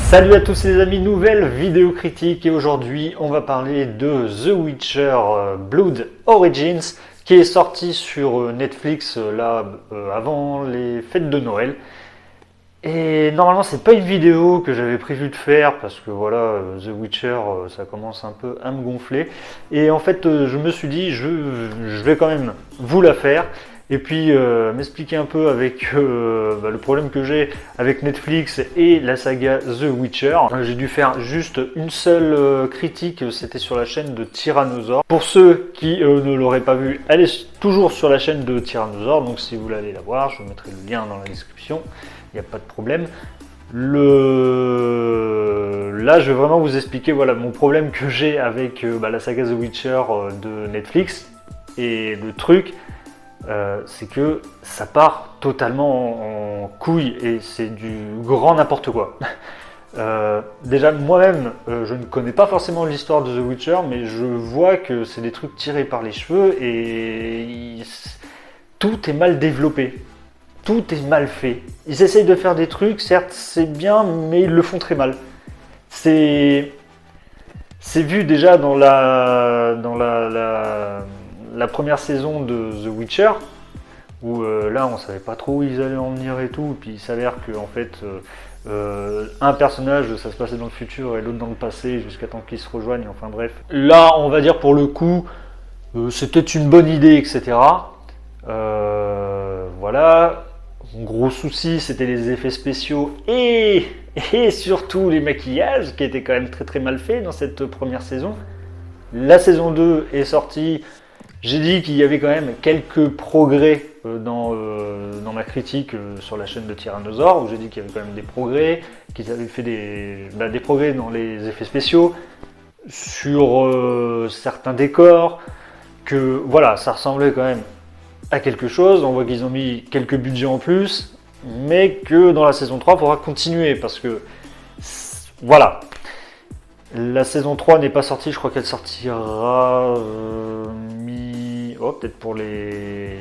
Salut à tous les amis, nouvelle vidéo critique et aujourd'hui on va parler de The Witcher Blood Origins qui est sorti sur Netflix avant les fêtes de Noël. Et normalement c'est pas une vidéo que j'avais prévu de faire parce que voilà, The Witcher ça commence un peu à me gonfler. Et en fait je me suis dit je vais quand même vous la faire. Et puis m'expliquer un peu avec le problème que j'ai avec Netflix et la saga The Witcher. J'ai dû faire juste une seule critique, c'était sur la chaîne de Tyrannosaur. Pour ceux qui ne l'auraient pas vu, allez toujours sur la chaîne de Tyrannosaur, donc si vous voulez aller la voir, je vous mettrai le lien dans la description, il n'y a pas de problème. Là, je vais vraiment vous expliquer voilà, mon problème que j'ai avec la saga The Witcher de Netflix. Et le truc, c'est que ça part totalement en couille et c'est du grand n'importe quoi. Déjà moi-même je ne connais pas forcément l'histoire de The Witcher, mais je vois que c'est des trucs tirés par les cheveux et tout est mal développé, tout est mal fait. Ils essayent de faire des trucs, certes c'est bien, mais ils le font très mal. C'est vu déjà dans la première saison de The Witcher, où là on savait pas trop où ils allaient en venir et tout, et puis il s'avère que en fait un personnage ça se passait dans le futur et l'autre dans le passé jusqu'à temps qu'ils se rejoignent, enfin bref. Là on va dire pour le coup c'était une bonne idée, etc. Voilà. Gros souci c'était les effets spéciaux et surtout les maquillages qui étaient quand même très très mal faits dans cette première saison. La saison 2 est sortie. J'ai dit qu'il y avait quand même quelques progrès dans ma critique sur la chaîne de Tyrannosaur, où j'ai dit qu'il y avait quand même des progrès, qu'ils avaient fait des progrès dans les effets spéciaux, sur certains décors, que voilà, ça ressemblait quand même à quelque chose. On voit qu'ils ont mis quelques budgets en plus, mais que dans la saison 3, il faudra continuer, parce que voilà. La saison 3 n'est pas sortie, je crois qu'elle sortira peut-être pour les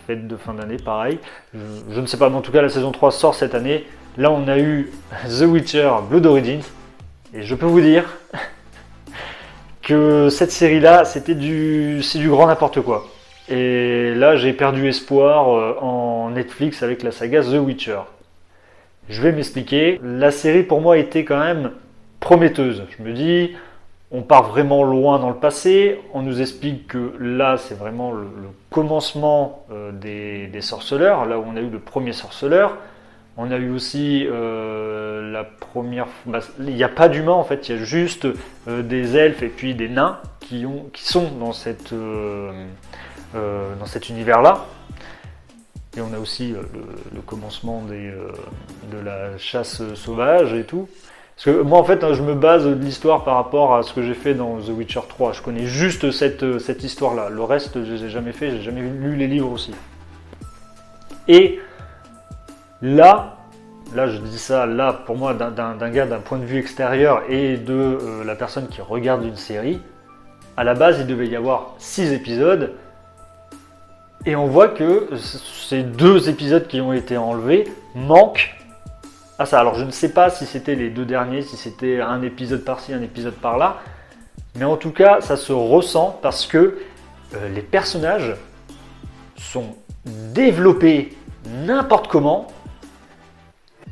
fêtes de fin d'année, pareil. Je ne sais pas, mais en tout cas la saison 3 sort cette année. Là on a eu The Witcher Blood Origins, et je peux vous dire que cette série-là, c'est du grand n'importe quoi. Et là j'ai perdu espoir en Netflix avec la saga The Witcher. Je vais m'expliquer. La série pour moi était quand même prometteuse. Je me dis, on part vraiment loin dans le passé. On nous explique que là, c'est vraiment le commencement des sorceleurs, là où on a eu le premier sorceleur. On a eu aussi la première... il n'y a pas d'humains en fait, il y a juste des elfes et puis des nains qui sont dans cet univers-là. Et on a aussi le commencement de la chasse sauvage et tout. Parce que moi en fait je me base de l'histoire par rapport à ce que j'ai fait dans The Witcher 3. Je connais juste cette histoire-là. Le reste je ne les ai jamais fait, j'ai jamais lu les livres aussi. Et là je dis ça là pour moi d'un gars d'un point de vue extérieur et de la personne qui regarde une série. À la base il devait y avoir 6 épisodes. Et on voit que ces 2 épisodes qui ont été enlevés manquent à ça. Alors je ne sais pas si c'était les 2 derniers, si c'était un épisode par-ci, un épisode par-là. Mais en tout cas, ça se ressent parce que les personnages sont développés n'importe comment.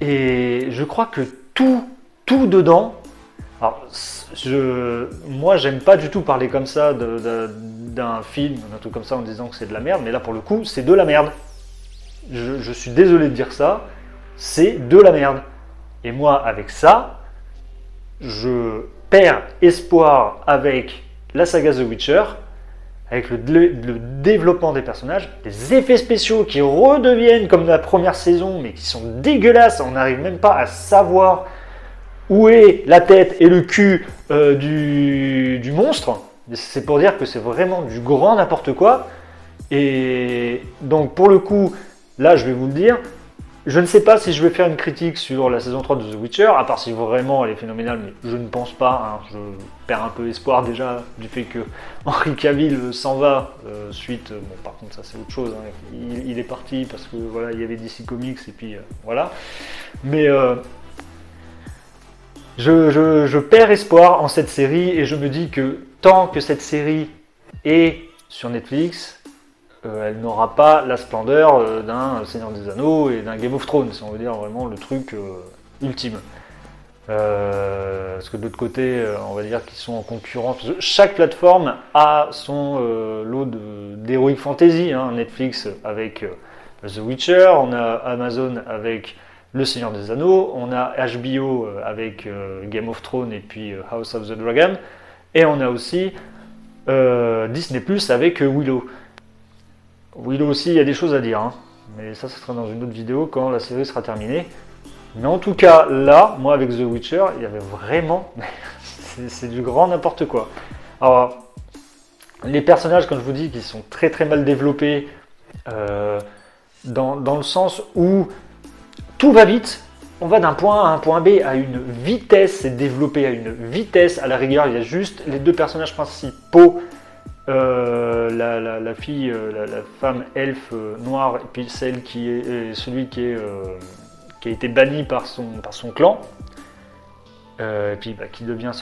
Et je crois que tout dedans... Alors, moi, j'aime pas du tout parler comme ça d'un film, d'un truc comme ça en disant que c'est de la merde. Mais là, pour le coup, c'est de la merde. Je suis désolé de dire ça. C'est de la merde. Et moi, avec ça, je perds espoir avec la saga The Witcher, avec le développement des personnages, les effets spéciaux qui redeviennent comme la première saison, mais qui sont dégueulasses. On n'arrive même pas à savoir où est la tête et le cul du monstre. C'est pour dire que c'est vraiment du grand n'importe quoi. Et donc, pour le coup, là, je vais vous le dire, Je ne sais pas si je vais faire une critique sur la saison 3 de The Witcher, à part si vraiment elle est phénoménale, mais je ne pense pas. Hein. Je perds un peu espoir déjà du fait que Henry Cavill s'en va suite. Bon, par contre, ça c'est autre chose. Hein. Il est parti parce que voilà, il y avait DC Comics et puis voilà. Mais je perds espoir en cette série et je me dis que tant que cette série est sur Netflix, elle n'aura pas la splendeur d'un Seigneur des Anneaux et d'un Game of Thrones, si on veut dire vraiment le truc ultime. Parce que de l'autre côté, on va dire qu'ils sont en concurrence. Chaque plateforme a son lot d'heroic fantasy. Hein. Netflix avec The Witcher, on a Amazon avec Le Seigneur des Anneaux, on a HBO avec Game of Thrones et puis House of the Dragon, et on a aussi Disney Plus avec Willow. Willow aussi, il y a des choses à dire, hein. Mais ça sera dans une autre vidéo quand la série sera terminée. Mais en tout cas, là, moi avec The Witcher, il y avait vraiment... c'est du grand n'importe quoi. Alors, les personnages, comme je vous dis, qui sont très très mal développés, dans le sens où tout va vite, on va d'un point A à un point B à une vitesse, c'est développé à une vitesse, à la rigueur, il y a juste les deux personnages principaux, la fille, la femme elfe noire, et puis celle qui est celui qui a été banni par son clan, et puis qui devient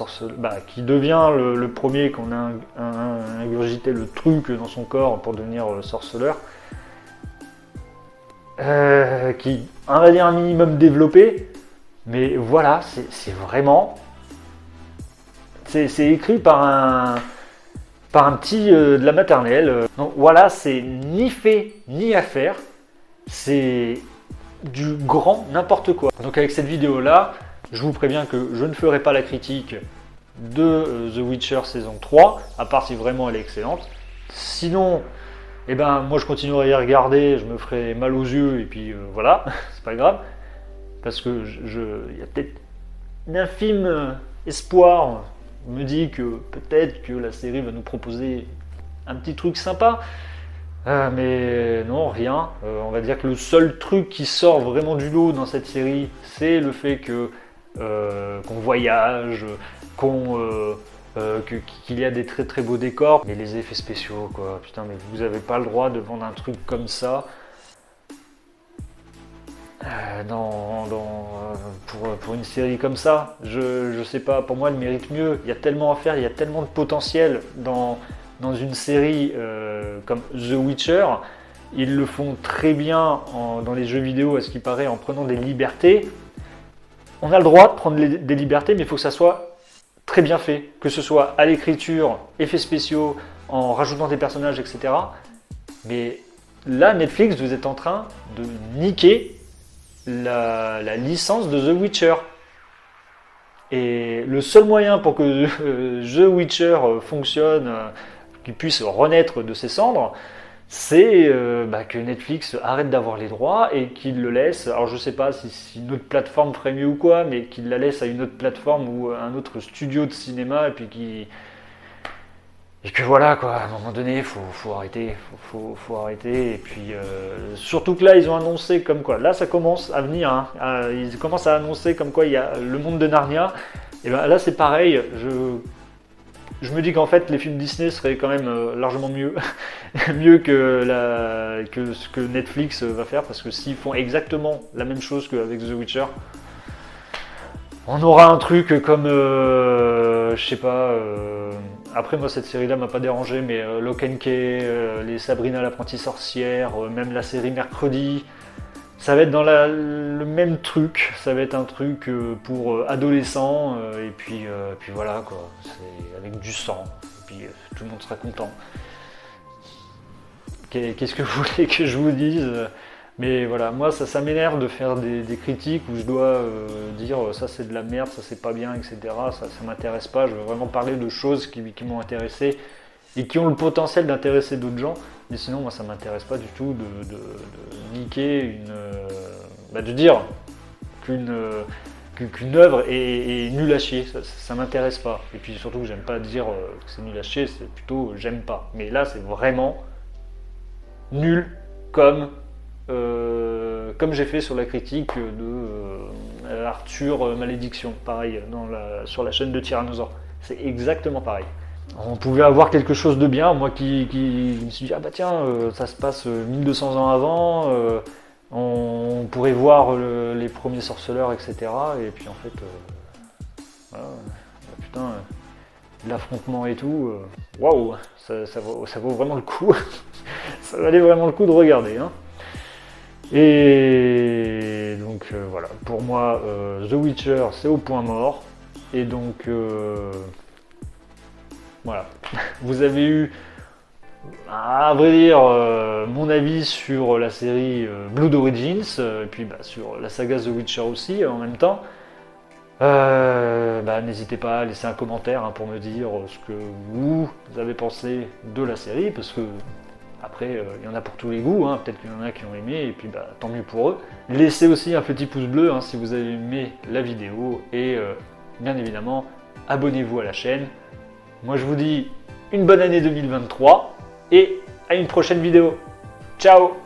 qui devient le premier qu'on a ingurgité le truc dans son corps pour devenir sorceleur, qui on va dire un minimum développé, mais voilà, c'est vraiment, c'est écrit par un petit de la maternelle. Donc voilà, c'est ni fait ni à faire, c'est du grand n'importe quoi. Donc avec cette vidéo là, je vous préviens que je ne ferai pas la critique de The Witcher saison 3, à part si vraiment elle est excellente. Sinon, eh ben moi je continuerai à y regarder, je me ferai mal aux yeux et puis voilà, c'est pas grave. Parce que il y a peut-être un infime espoir, me dit que peut-être que la série va nous proposer un petit truc sympa. Mais non, rien. On va dire que le seul truc qui sort vraiment du lot dans cette série, c'est le fait qu'on voyage, qu'il y a des très très beaux décors, mais les effets spéciaux, quoi. Putain, mais vous avez pas le droit de vendre un truc comme ça. Pour une série comme ça, je sais pas, pour moi elle mérite mieux. Il y a tellement à faire, il y a tellement de potentiel dans une série comme The Witcher. Ils le font très bien dans les jeux vidéo, à ce qui paraît, en prenant des libertés. On a le droit de prendre des libertés, mais il faut que ça soit très bien fait. Que ce soit à l'écriture, effets spéciaux, en rajoutant des personnages, etc. Mais là, Netflix, vous êtes en train de niquer la licence de The Witcher. Et le seul moyen pour que The Witcher fonctionne, qu'il puisse renaître de ses cendres, c'est que Netflix arrête d'avoir les droits et qu'il le laisse. Alors je sais pas si une autre plateforme ferait mieux ou quoi, mais qu'il la laisse à une autre plateforme ou un autre studio de cinéma, et puis et que voilà quoi, à un moment donné, faut arrêter, faut arrêter. Et puis surtout que là, ils ont annoncé comme quoi, là ça commence à venir, hein, ils commencent à annoncer comme quoi il y a le monde de Narnia. Et ben là c'est pareil, je me dis qu'en fait les films Disney seraient quand même largement mieux, mieux que ce que Netflix va faire, parce que s'ils font exactement la même chose qu'avec The Witcher, on aura un truc comme, je sais pas, après moi cette série là m'a pas dérangé, mais Lock and Key, les Sabrina l'apprentie sorcière, même la série Mercredi, ça va être dans le même truc, ça va être un truc pour adolescents, et puis voilà quoi, c'est avec du sang, et puis tout le monde sera content. Qu'est-ce que vous voulez que je vous dise ? Mais voilà, moi ça m'énerve de faire des critiques où je dois dire ça c'est de la merde, ça c'est pas bien, etc. Ça m'intéresse pas, je veux vraiment parler de choses qui m'ont intéressé et qui ont le potentiel d'intéresser d'autres gens. Mais sinon moi ça m'intéresse pas du tout de niquer de dire qu'une œuvre est nulle à chier, ça m'intéresse pas. Et puis surtout que j'aime pas dire que c'est nul à chier, c'est plutôt j'aime pas. Mais là c'est vraiment nul comme comme j'ai fait sur la critique de Arthur Malédiction, pareil, sur la chaîne de Tyrannosaure. C'est exactement pareil. On pouvait avoir quelque chose de bien, moi qui me suis dit, ah bah tiens, ça se passe 1200 ans avant, on pourrait voir les premiers sorceleurs, etc. Et puis en fait, voilà, putain, l'affrontement et tout, waouh, ça vaut vraiment le coup. Ça valait vraiment le coup de regarder. Hein. Et donc voilà, pour moi, The Witcher, c'est au point mort. Et donc, voilà. Vous avez eu, à vrai dire, mon avis sur la série Blood Origins, et puis sur la saga The Witcher aussi, en même temps. N'hésitez pas à laisser un commentaire pour me dire ce que vous avez pensé de la série, parce que après il y en a pour tous les goûts, hein. Peut-être qu'il y en a qui ont aimé, et puis tant mieux pour eux. Laissez aussi un petit pouce bleu si vous avez aimé la vidéo, et bien évidemment, abonnez-vous à la chaîne. Moi je vous dis une bonne année 2023, et à une prochaine vidéo. Ciao!